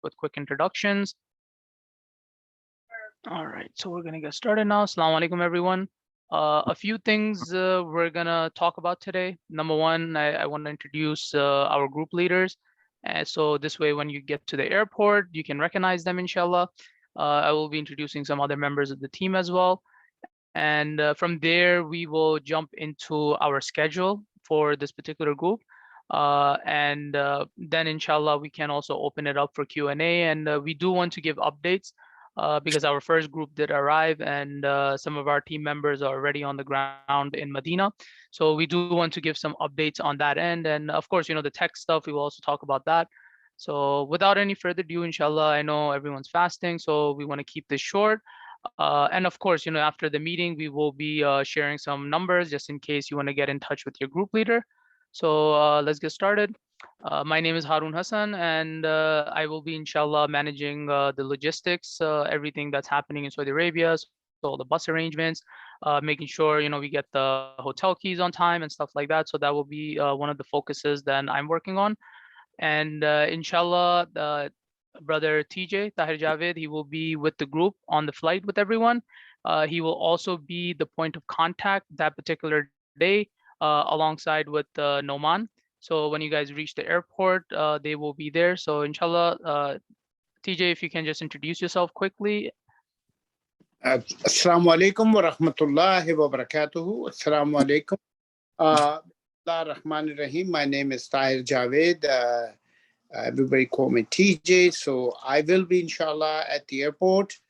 with quick introductions. All right, so we're gonna get started now. Assalamu alaikum, everyone. A few things we're gonna talk about today. Number one, I want to introduce our group leaders. So this way, when you get to the airport, you can recognize them, inshallah. I will be introducing some other members of the team as well. And from there, we will jump into our schedule for this particular group. Then inshallah, we can also open it up for Q&A. And we do want to give updates because our first group did arrive and some of our team members are already on the ground in Medina. So we do want to give some updates on that end. And of course, the tech stuff, we will also talk about that. So without any further ado, inshallah, I know everyone's fasting, so we want to keep this short. And of course, after the meeting, we will be sharing some numbers just in case you want to get in touch with your group leader. So let's get started. My name is Harun Hassan, and I will be, inshallah, managing the logistics, everything that's happening in Saudi Arabia, so all the bus arrangements, making sure, we get the hotel keys on time and stuff like that. So that will be one of the focuses that I'm working on. And inshallah, brother TJ, Tahir Javed, he will be with the group on the flight with everyone. He will also be the point of contact that particular day alongside with Noman. So when you guys reach the airport, they will be there. So inshallah, TJ, if you can just introduce yourself quickly. Assalamu alaikum wa rahmatullahi wa barakatuhu. Assalamu alaikum. Rahman Rahim. My name is Tahir Javed. Everybody call me TJ. So I will be, inshallah, at the airport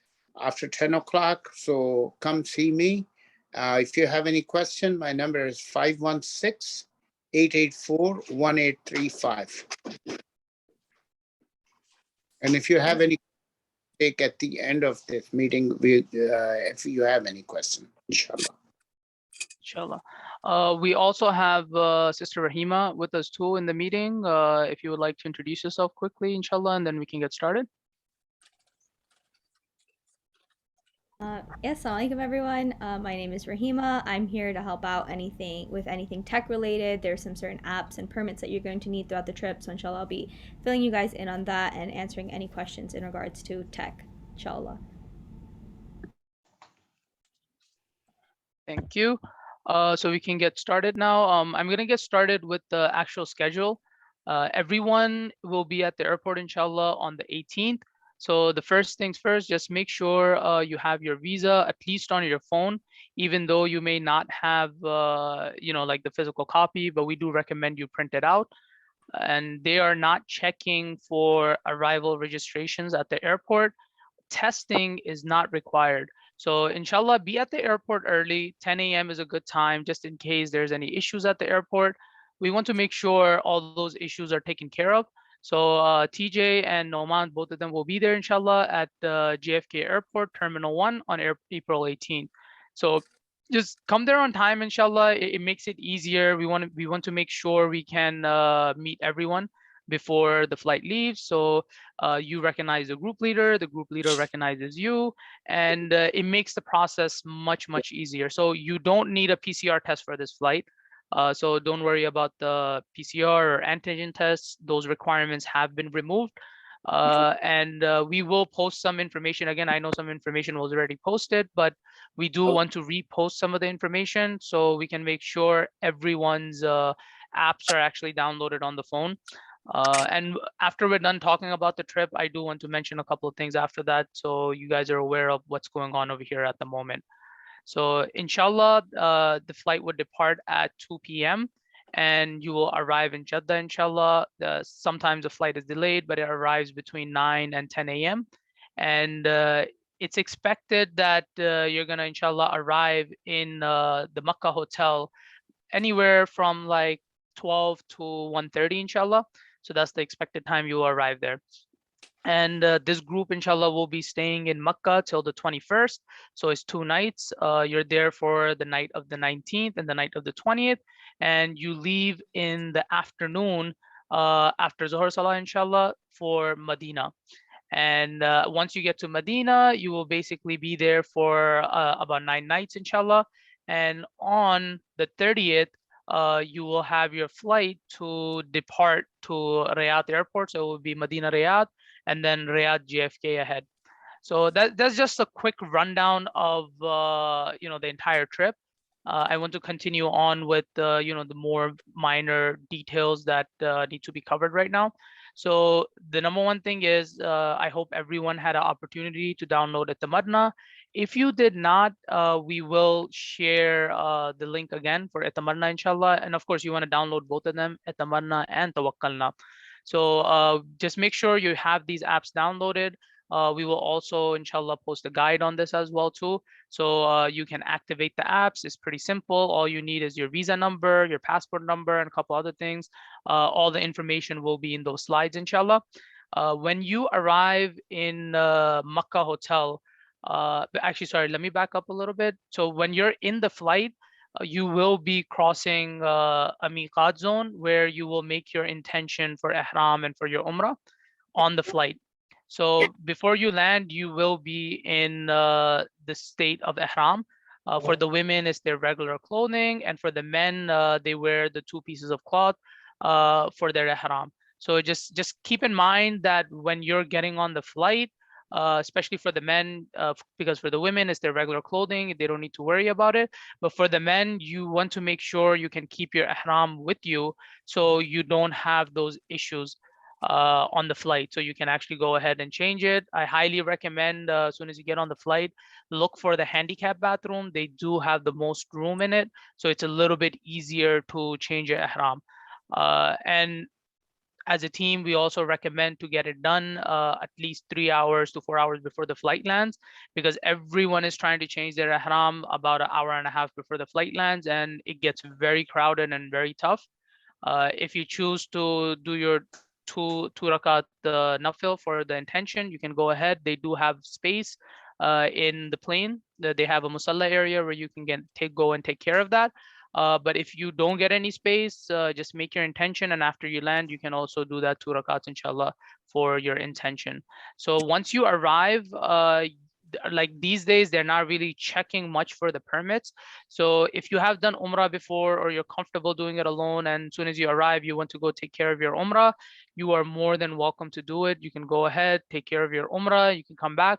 after 10 o'clock. So come see me. If you have any question, my number is 516-884-1835. And if you have any take at the end of this meeting, if you have any question, inshallah. Inshallah. We also have Sister Rahima with us too in the meeting. If you would like to introduce yourself quickly, inshallah, and then we can get started. Yes, assalamu alaikum everyone. My name is Rahima. I'm here to help out with anything tech related. There's some certain apps and permits that you're going to need throughout the trip. So inshallah, I'll be filling you guys in on that and answering any questions in regards to tech, inshallah. Thank you. So we can get started now. I'm going to get started with the actual schedule. Everyone will be at the airport, inshallah, on the 18th. So the first things first, just make sure you have your visa at least on your phone, even though you may not have, like the physical copy, but we do recommend you print it out. And they are not checking for arrival registrations at the airport. Testing is not required. So inshallah, be at the airport early. 10 a.m. is a good time, just in case there's any issues at the airport. We want to make sure all those issues are taken care of. So TJ and Noman, both of them will be there, inshallah, at the JFK Airport, Terminal 1 on April 18th. So just come there on time, inshallah. It makes it easier. We want to make sure we can meet everyone before the flight leaves. So you recognize the group leader recognizes you, and it makes the process much, much easier. So you don't need a PCR test for this flight. So don't worry about the PCR or antigen tests. Those requirements have been removed. We will post some information. Again, I know some information was already posted, but we do want to repost some of the information so we can make sure everyone's apps are actually downloaded on the phone. And after we're done talking about the trip, I do want to mention a couple of things after that, so you guys are aware of what's going on over here at the moment. So inshallah, the flight would depart at 2 p.m. and you will arrive in Jeddah, inshallah. Sometimes the flight is delayed, but it arrives between 9 and 10 a.m. And it's expected that you're gonna, inshallah, arrive in the Makkah hotel anywhere from like 12 to 1:30, inshallah. So that's the expected time you will arrive there. And this group, inshallah, will be staying in Makkah till the 21st. So it's 2 nights. You're there for the night of the 19th and the night of the 20th. And you leave in the afternoon after Zuhr Salah, inshallah, for Medina. And once you get to Medina, you will basically be there for about 9 nights, inshallah. And on the 30th, you will have your flight to depart to Riyadh airport. So it will be Medina Riyadh. and then Riyadh JFK ahead. So that's just a quick rundown of the entire trip. I want to continue on with the more minor details that need to be covered right now. So the number one thing is I hope everyone had an opportunity to download Itamarna. If you did not, we will share the link again for Itamarna, inshallah. And of course, you want to download both of them, Itamarna and Tawakkalna. So just make sure you have these apps downloaded. We will also, inshallah, post a guide on this as well too. So you can activate the apps. It's pretty simple. All you need is your visa number, your passport number, and a couple other things. All the information will be in those slides, inshallah. When you arrive in Makkah hotel, actually, sorry, let me back up a little bit. So when you're in the flight, you will be crossing a miqat zone where you will make your intention for ihram and for your umrah on the flight. So before you land, you will be in the state of ihram. For the women, it's their regular clothing, and for the men, they wear the 2 pieces of cloth for their ihram. So just keep in mind that when you're getting on the flight, especially for the men, because for the women, it's their regular clothing. They don't need to worry about it. But for the men, you want to make sure you can keep your ihram with you so you don't have those issues on the flight. So you can actually go ahead and change it. I highly recommend as soon as you get on the flight, look for the handicap bathroom. They do have the most room in it. So it's a little bit easier to change your ihram. And as a team, we also recommend to get it done at least 3 hours to 4 hours before the flight lands, because everyone is trying to change their ihram about an hour and a half before the flight lands, and it gets very crowded and very tough. If you choose to do your two rakat nafil for the intention, you can go ahead. They do have space in the plane. They have a musalla area where you can go and take care of that. But if you don't get any space, just make your intention, and after you land, you can also do that 2 rakats, inshallah, for your intention. So once you arrive, like these days, they're not really checking much for the permits. So if you have done Umrah before, or you're comfortable doing it alone, and as soon as you arrive, you want to go take care of your Umrah, you are more than welcome to do it. You can go ahead, take care of your Umrah, you can come back.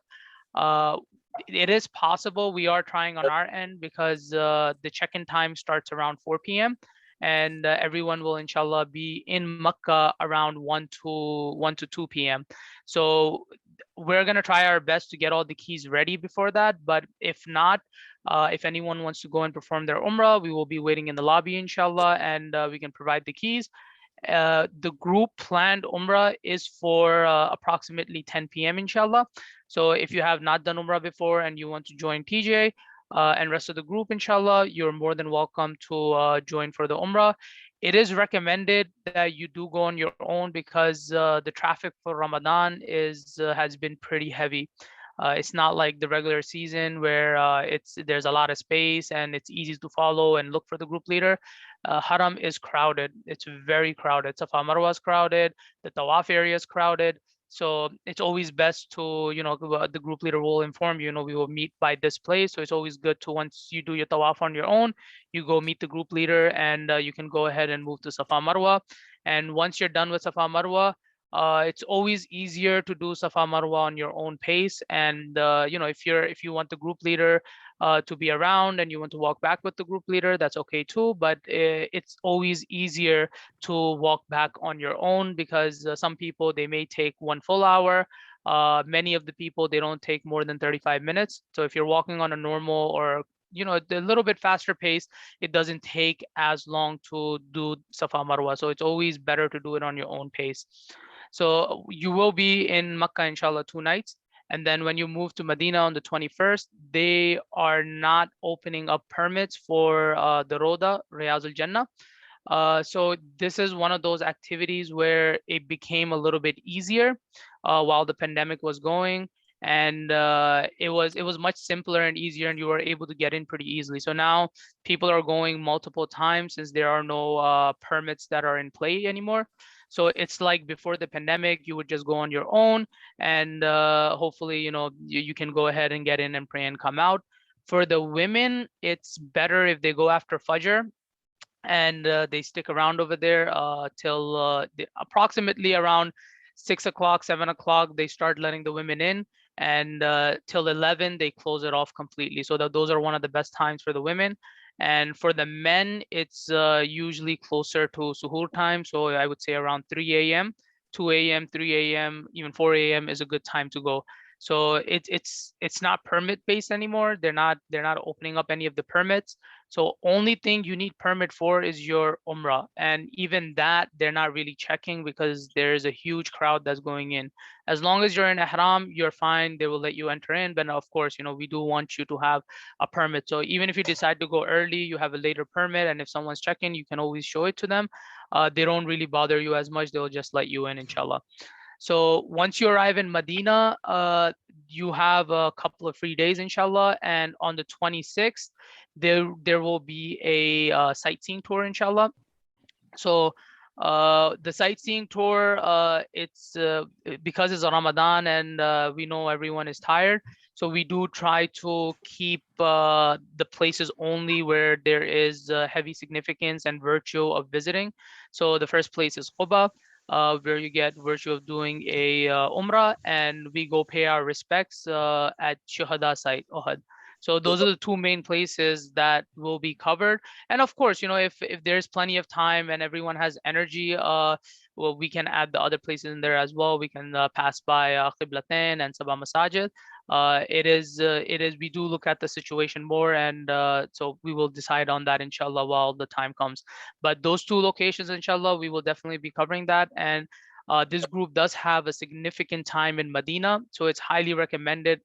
It is possible. We are trying on our end, because the check-in time starts around 4 p.m. and everyone will, inshallah, be in Makkah around 1 to 2 p.m. So we're going to try our best to get all the keys ready before that. But if not, if anyone wants to go and perform their Umrah, we will be waiting in the lobby, inshallah, and we can provide the keys. The group planned Umrah is for approximately 10 p.m. inshallah. So if you have not done Umrah before and you want to join TJ and rest of the group, inshallah, you're more than welcome to join for the Umrah. It is recommended that you do go on your own, because the traffic for Ramadan has been pretty heavy. It's not like the regular season where there's a lot of space and it's easy to follow and look for the group leader. Haram is crowded. It's very crowded. Safa Marwa is crowded. The Tawaf area is crowded. So it's always best to, the group leader will inform you, we will meet by this place. So it's always good to, once you do your Tawaf on your own, you go meet the group leader, and you can go ahead and move to Safa Marwa. And once you're done with Safa Marwa, it's always easier to do Safa Marwa on your own pace. And if you want the group leader to be around and you want to walk back with the group leader, that's okay too. But it's always easier to walk back on your own, because some people, they may take 1 full hour. Many of the people, they don't take more than 35 minutes. So if you're walking on a normal, or a little bit faster pace, it doesn't take as long to do Safa Marwa. So it's always better to do it on your own pace. So you will be in Makkah, inshallah, 2 nights. And then when you move to Medina on the 21st, they are not opening up permits for the Roda, Riyaz al-Jannah. So this is one of those activities where it became a little bit easier while the pandemic was going. And it was much simpler and easier, and you were able to get in pretty easily. So now people are going multiple times, since there are no permits that are in play anymore. So it's like before the pandemic, you would just go on your own, and hopefully, you can go ahead and get in and pray and come out. For the women, it's better if they go after Fajr, and they stick around over there till approximately around 6 o'clock, 7 o'clock, they start letting the women in, and till 11 they close it off completely. So those are one of the best times for the women. And for the men, it's usually closer to suhoor time. So I would say around 3 a.m., 2 a.m., 3 a.m., even 4 a.m. is a good time to go. So it's not permit based anymore. They're not opening up any of the permits. So only thing you need permit for is your Umrah. And even that, they're not really checking because there's a huge crowd that's going in. As long as you're in Ihram, you're fine. They will let you enter in. But of course, we do want you to have a permit. So even if you decide to go early, you have a later permit. And if someone's checking, you can always show it to them. They don't really bother you as much. They'll just let you in, inshallah. So once you arrive in Medina, you have a couple of free days, inshallah. And on the 26th, there will be a sightseeing tour, inshallah. So the sightseeing tour, it's because it's a Ramadan and we know everyone is tired. So we do try to keep the places only where there is heavy significance and virtue of visiting. So the first place is Quba, where you get virtue of doing a Umrah, and we go pay our respects at Shuhada site, Uhud. So those are the two main places that will be covered. And of course, if there's plenty of time and everyone has energy, well, we can add the other places in there as well. We can pass by Qiblatain and Sabah Masajid. It is we do look at the situation more, and so we will decide on that, inshallah, while the time comes. But those two locations, inshallah, we will definitely be covering that. And this group does have a significant time in Medina, so it's highly recommended.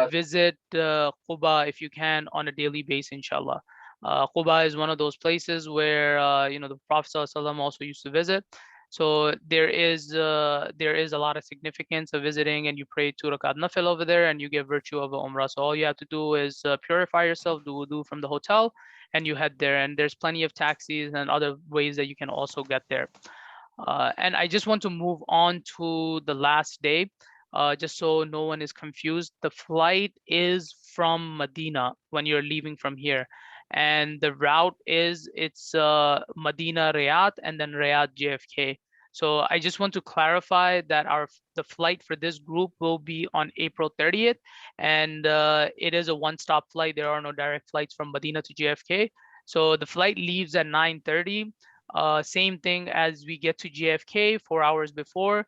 Visit Quba if you can on a daily basis, inshallah. Quba is one of those places where the Prophet ﷺ also used to visit. So there is a lot of significance of visiting, and you pray 2 rakat nafil over there, and you get virtue of a umrah. So all you have to do is purify yourself, do wudu from the hotel, and you head there. And there's plenty of taxis and other ways that you can also get there. And I just want to move on to the last day, just so no one is confused. The flight is from Medina when you're leaving from here. And the route it's Medina Riyadh and then Riyadh JFK. So I just want to clarify that the flight for this group will be on April 30th, and it is a one-stop flight. There are no direct flights from Medina to JFK. So the flight leaves at 9:30. Same thing as we get to JFK 4 hours before.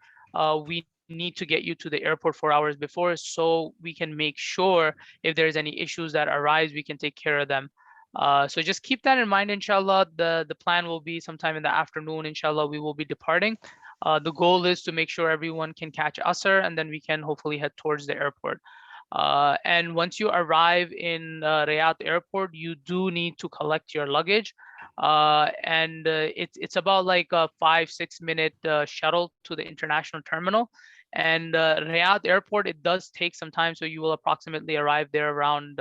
We need to get you to the airport 4 hours before, so we can make sure if there's any issues that arise, we can take care of them. So just keep that in mind, inshallah. The plan will be sometime in the afternoon, inshallah, we will be departing. The goal is to make sure everyone can catch Asr, and then we can hopefully head towards the airport. And once you arrive in Riyadh airport, you do need to collect your luggage. And it's about like a 5-6 minute shuttle to the international terminal. And Riyadh airport, it does take some time, so you will approximately arrive there around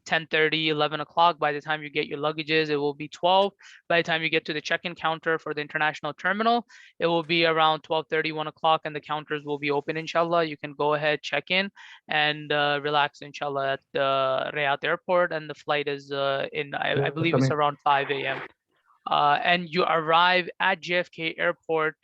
10:30, 11 o'clock. By the time you get your luggages, it will be 12. By the time you get to the check-in counter for the international terminal, it will be around 12:30, 1 o'clock, and the counters will be open, inshallah. You can go ahead, check in, and relax, inshallah, at the Riyadh airport. And the flight is I believe it's around 5 a.m. And you arrive at JFK airport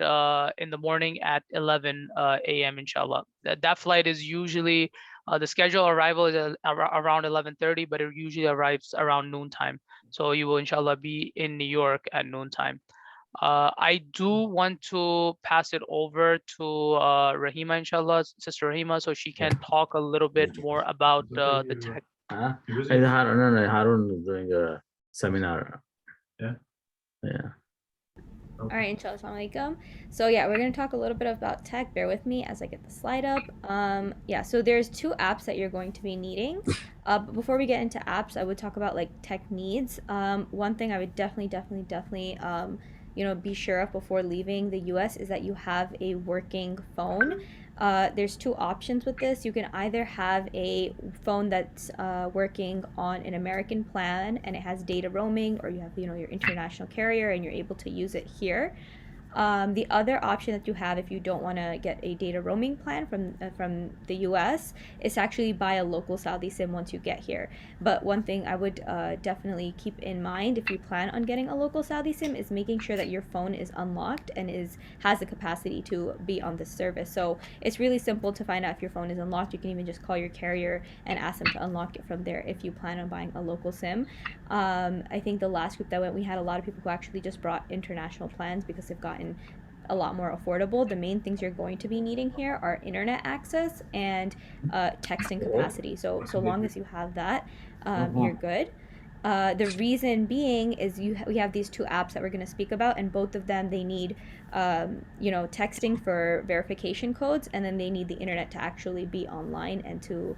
in the morning at 11 a.m. inshallah. That flight is usually, the scheduled arrival is around 11:30, but it usually arrives around noontime. So you will inshallah be in New York at noontime. I do want to pass it over to Rahima, inshallah, Sister Rahima, so she can talk a little bit more about the tech. Harun, no, Harun is doing a seminar. Yeah. Yeah. All right, inshallah, assalamu alaikum. So yeah, we're gonna talk a little bit about tech. Bear with me as I get the slide up. Yeah, so there's 2 apps that you're going to be needing. But before we get into apps, I would talk about like tech needs. One thing I would definitely be sure of before leaving the US is that you have a working phone. There's 2 options with this. You can either have a phone that's working on an American plan and it has data roaming, or you have your international carrier and you're able to use it here. The other option that you have if you don't want to get a data roaming plan from the US is to actually buy a local Saudi SIM once you get here. But one thing I would definitely keep in mind if you plan on getting a local Saudi SIM is making sure that your phone is unlocked and has the capacity to be on this service. So it's really simple to find out if your phone is unlocked. You can even just call your carrier and ask them to unlock it from there if you plan on buying a local SIM. I think the last group that went, we had a lot of people who actually just brought international plans because they've gotten a lot more affordable. The main things you're going to be needing here are internet access and texting capacity. So long as you have that, you're good. The reason being is we have these two apps that we're going to speak about, and both of them they need texting for verification codes, and then they need the internet to actually be online and to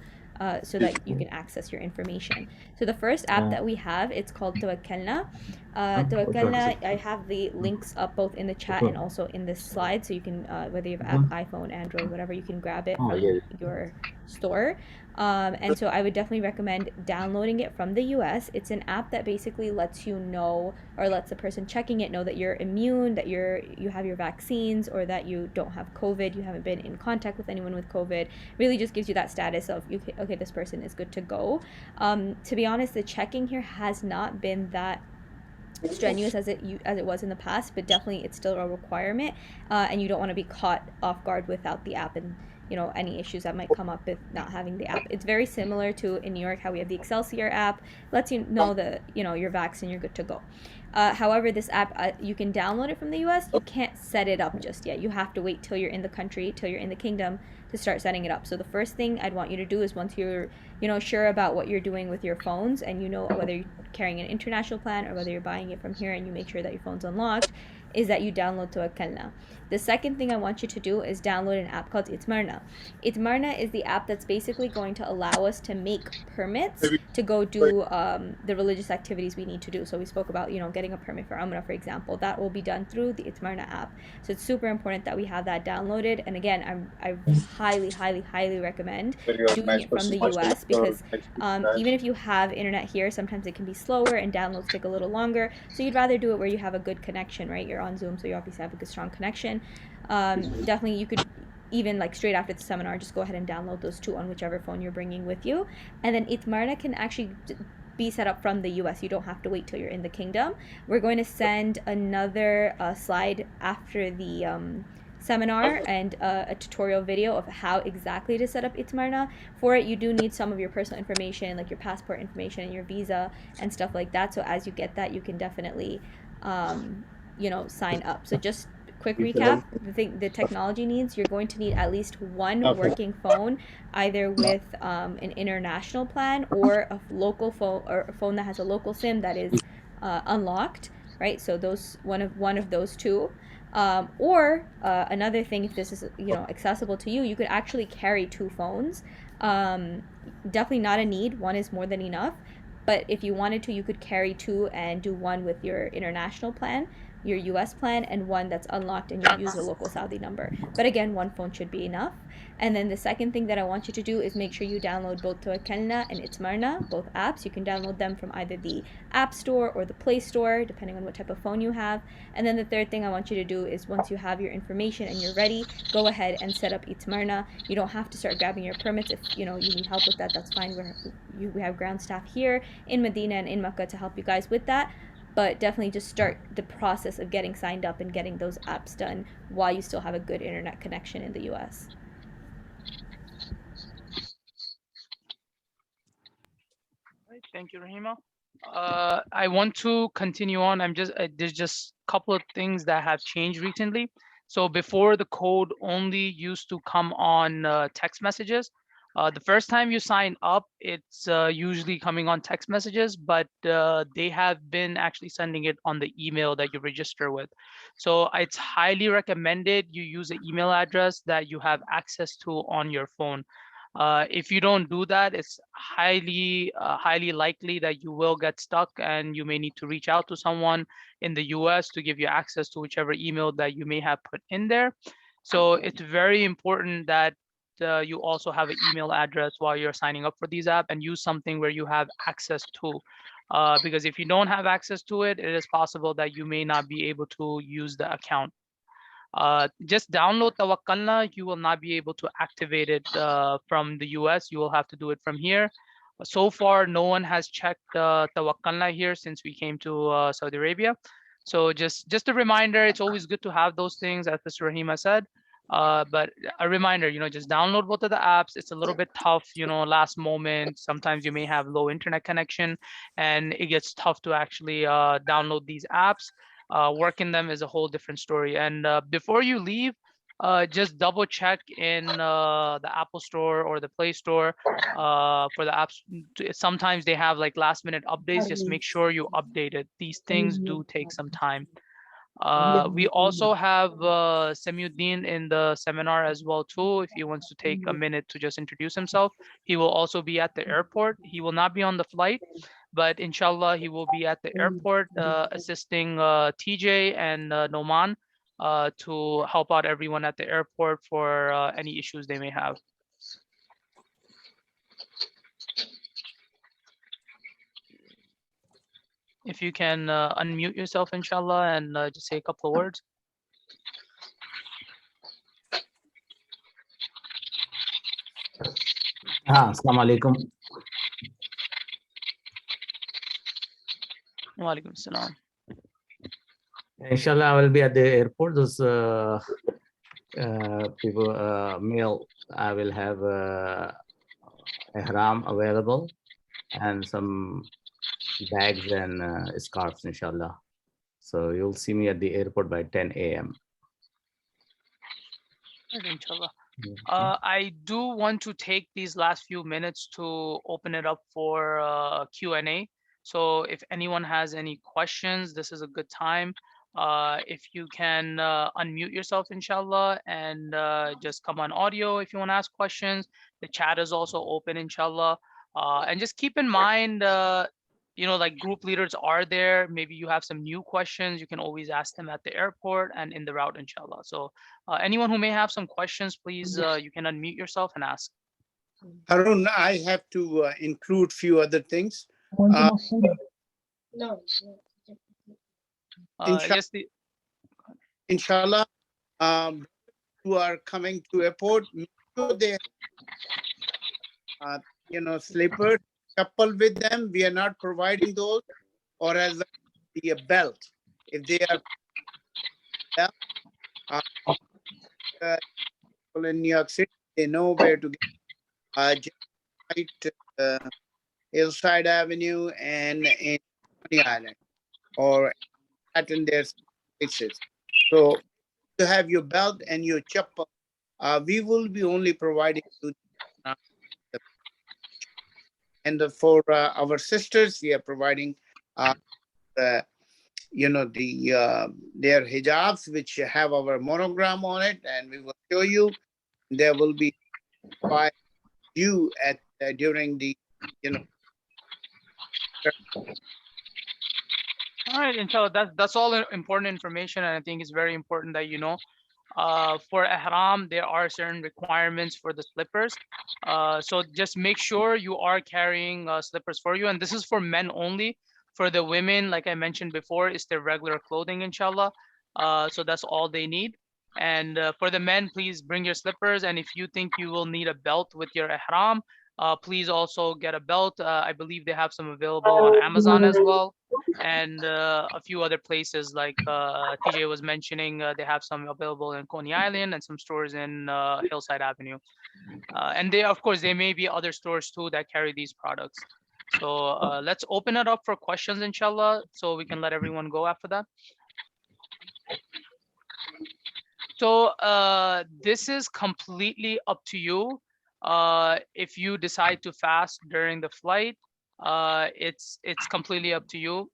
so that you can access your information. So the first app that we have, it's called Tawakkalna. Tawakkalna, I have the links up both in the chat and also in this slide, so you can, whether you have iPhone, Android, whatever, you can grab it from your store. And so I would definitely recommend downloading it from the US. It's an app that basically lets you know, or lets the person checking it know that you're immune, that you have your vaccines, or that you don't have COVID, you haven't been in contact with anyone with COVID. Really just gives you that status of, okay, this person is good to go. To be honest, the checking here has not been that strenuous as it was in the past, but definitely it's still a requirement, and you don't want to be caught off guard without the app and any issues that might come up with not having the app. It's very similar to in New York how we have the Excelsior app, lets you know that you're vaccinated, you're good to go. However, this app, you can download it from the US. You can't set it up just yet. You have to wait till you're in the country, till you're in the kingdom to start setting it up. So the first thing I'd want you to do is, once you're sure about what you're doing with your phones, and whether you're carrying an international plan or whether you're buying it from here, and you make sure that your phone's unlocked, is that you download Tawakkalna. The second thing I want you to do is download an app called Itmarna. Itmarna is the app that's basically going to allow us to make permits to go do the religious activities we need to do. So we spoke about, getting a permit for Umrah, for example. That will be done through the Itmarna app. So it's super important that we have that downloaded. And again, I highly, highly, highly recommend doing it from the US, because even if you have internet here, sometimes it can be slower and downloads take a little longer. So you'd rather do it where you have a good connection, right? You're on Zoom, so you obviously have a good, strong connection. Definitely you could even straight after the seminar just go ahead and download those two on whichever phone you're bringing with you. And then Itmarna can actually be set up from the US. You don't have to wait till you're in the kingdom. We're going to send another slide after the seminar and a tutorial video of how exactly to set up Itmarna. For it, you do need some of your personal information, like your passport information and your visa and stuff like that. So as you get that, you can definitely sign up. So just quick recap, the technology needs, you're going to need at least one working phone, either with an international plan or a local phone, or a phone that has a local SIM that is unlocked, right? So one of those two. Or another thing, if this is accessible to you, you could actually carry two phones. Definitely not a need. One is more than enough. But if you wanted to, you could carry two and do one with your international plan, your US plan, and one that's unlocked, and you use a local Saudi number. But again, one phone should be enough. And then the second thing that I want you to do is make sure you download both Tawakkalna and Itmarna, both apps. You can download them from either the App Store or the Play Store, depending on what type of phone you have. And then the third thing I want you to do is, once you have your information and you're ready, go ahead and set up Itmarna. You don't have to start grabbing your permits. If you need help with that, that's fine. We have ground staff here in Medina and in Makkah to help you guys with that. But definitely just start the process of getting signed up and getting those apps done while you still have a good internet connection in the US. Right, thank you, Rahima. I want to continue on. There's just a couple of things that have changed recently. So before, the code only used to come on text messages. The first time you sign up, it's usually coming on text messages, but they have been actually sending it on the email that you register with. So it's highly recommended you use an email address that you have access to on your phone. If you don't do that, it's highly likely that you will get stuck, and you may need to reach out to someone in the US to give you access to whichever email that you may have put in there. So it's very important that you also have an email address while you're signing up for these apps, and use something where you have access to, because if you don't have access to it, it is possible that you may not be able to use the account. Just download Tawakkalna. You will not be able to activate it from the US. You will have to do it from here. So far, no one has checked Tawakkalna here since we came to Saudi Arabia. So just a reminder, it's always good to have those things, as Mr. Rahima said. But a reminder, just download both of the apps. It's a little bit tough, last moment. Sometimes you may have low internet connection, and it gets tough to actually download these apps. Working them is a whole different story. And before you leave, just double check in the Apple Store or the Play Store for the apps. Sometimes they have like last minute updates. Just make sure you update it. These things do take some time. We also have Samiuddin in the seminar as well too. If he wants to take a minute to just introduce himself, he will also be at the airport. He will not be on the flight, but inshallah he will be at the airport assisting TJ and Noman to help out everyone at the airport for any issues they may have. If you can unmute yourself, inshallah, and just say a couple of words. Assalamu alaikum. Wa alaikum salam. Inshallah, I will be at the airport. Those people, male, I will have ihram available and some bags and scarves, inshallah. So you'll see me at the airport by 10 a.m. Inshallah. I do want to take these last few minutes to open it up for Q&A. So if anyone has any questions, this is a good time. If you can unmute yourself, inshallah, and just come on audio if you want to ask questions. The chat is also open, inshallah. And just keep in mind, like group leaders are there. Maybe you have some new questions. You can always ask them at the airport and in the route, inshallah. So anyone who may have some questions, please, you can unmute yourself and ask. Harun, I have to include few other things. Inshallah, who are coming to airport, make sure they slippers, coupled with them. We are not providing those, or as well the belt. If they are people in New York City, they know where to get Hillside Avenue and in Coney Island, or in their places. So to have your belt and your chappal, we will be only providing you. And for our sisters, we are providing, their hijabs, which have our monogram on it, and we will show you. There will be by you at during the, All right, inshallah, that's all important information, and I think it's very important that for ihram, there are certain requirements for the slippers. So just make sure you are carrying slippers for you. And this is for men only. For the women, like I mentioned before, it's their regular clothing, inshallah. So that's all they need. And for the men, please bring your slippers. And if you think you will need a belt with your ihram, please also get a belt. I believe they have some available on Amazon as well. And a few other places like TJ was mentioning, they have some available in Coney Island and some stores in Hillside Avenue. And of course, there may be other stores too that carry these products. So let's open it up for questions, inshallah, so we can let everyone go after that. So this is completely up to you. If you decide to fast during the flight, it's completely up to you.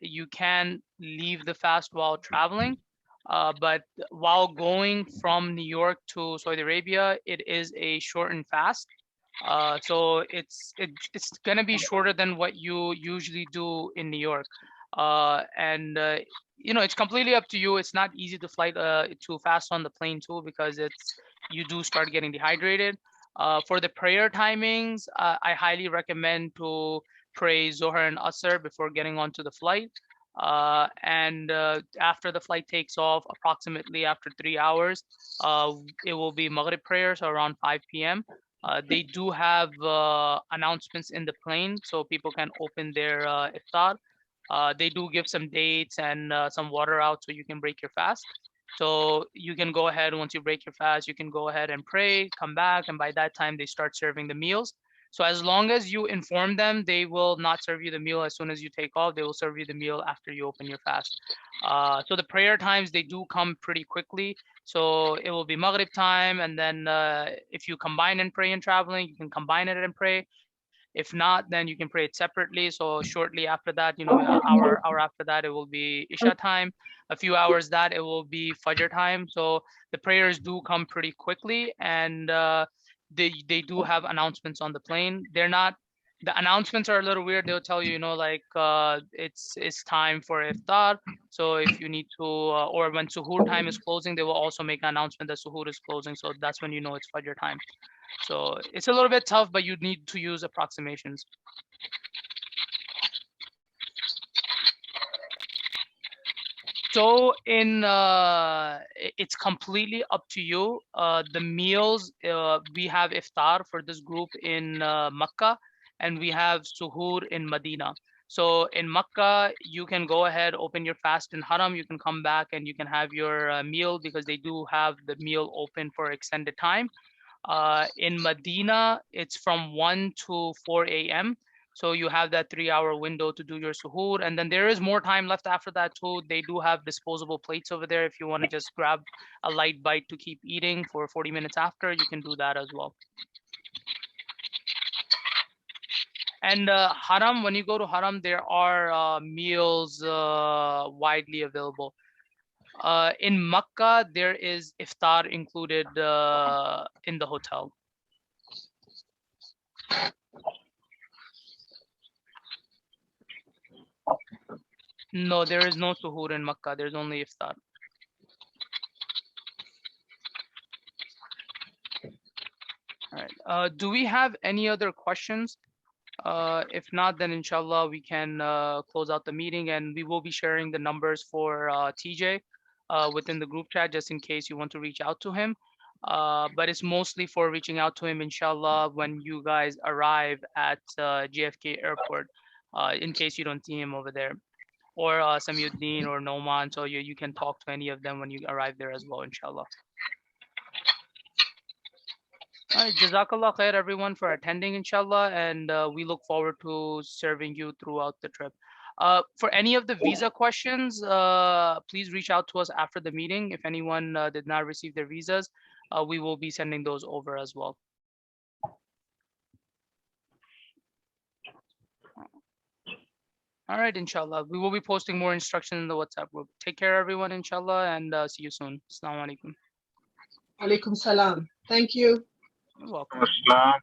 You can leave the fast while traveling, but while going from New York to Saudi Arabia, it is a shortened fast. So it's gonna be shorter than what you usually do in New York. It's completely up to you. It's not easy to flight too fast on the plane too, because you do start getting dehydrated. For the prayer timings, I highly recommend to pray Zohar and Asr before getting onto the flight. And after the flight takes off, approximately after 3 hours, it will be Maghrib prayers around 5 p.m. They do have announcements in the plane, so people can open their iftar. They do give some dates and some water out so you can break your fast. So you can go ahead, once you break your fast, you can go ahead and pray, come back, and by that time they start serving the meals. So as long as you inform them, they will not serve you the meal as soon as you take off. They will serve you the meal after you open your fast. So the prayer times, they do come pretty quickly. So it will be Maghrib time, and then if you combine and pray and traveling, you can combine it and pray. If not, then you can pray it separately. So shortly after that, you know, hour after that, it will be Isha time. A few hours that it will be Fajr time. So the prayers do come pretty quickly, and they do have announcements on the plane. They're not, the announcements are a little weird. They'll tell you, you know, like it's time for iftar. So if you need to, or when suhoor time is closing, they will also make an announcement that suhoor is closing. So that's when you know it's Fajr time. So it's a little bit tough, but you need to use approximations. So it's completely up to you. The meals, we have iftar for this group in Makkah, and we have suhoor in Medina. So in Makkah, you can go ahead, open your fast in Haram. You can come back and you can have your meal, because they do have the meal open for extended time. In Medina, it's from 1 to 4 a.m. So you have that 3-hour window to do your suhoor. And then there is more time left after that too. They do have disposable plates over there. If you want to just grab a light bite to keep eating for 40 minutes after, you can do that as well. And Haram, when you go to Haram, there are meals widely available. In Makkah, there is iftar included in the hotel. No, there is no suhoor in Makkah. There's only iftar. All right. Do we have any other questions? If not, then inshallah we can close out the meeting, and we will be sharing the numbers for TJ within the group chat, just in case you want to reach out to him. But it's mostly for reaching out to him, inshallah, when you guys arrive at JFK Airport, in case you don't see him over there, or Samyuddin or Noman, so you can talk to any of them when you arrive there as well, inshallah. All right, Jazakallah khair everyone for attending, inshallah, and we look forward to serving you throughout the trip. For any of the visa questions, please reach out to us after the meeting. If anyone did not receive their visas, we will be sending those over as well. All right, inshallah. We will be posting more instructions in the WhatsApp group. Take care, everyone, inshallah, and see you soon. Assalamu alaikum. Alaikum salam. Thank you. You're welcome. Assalam.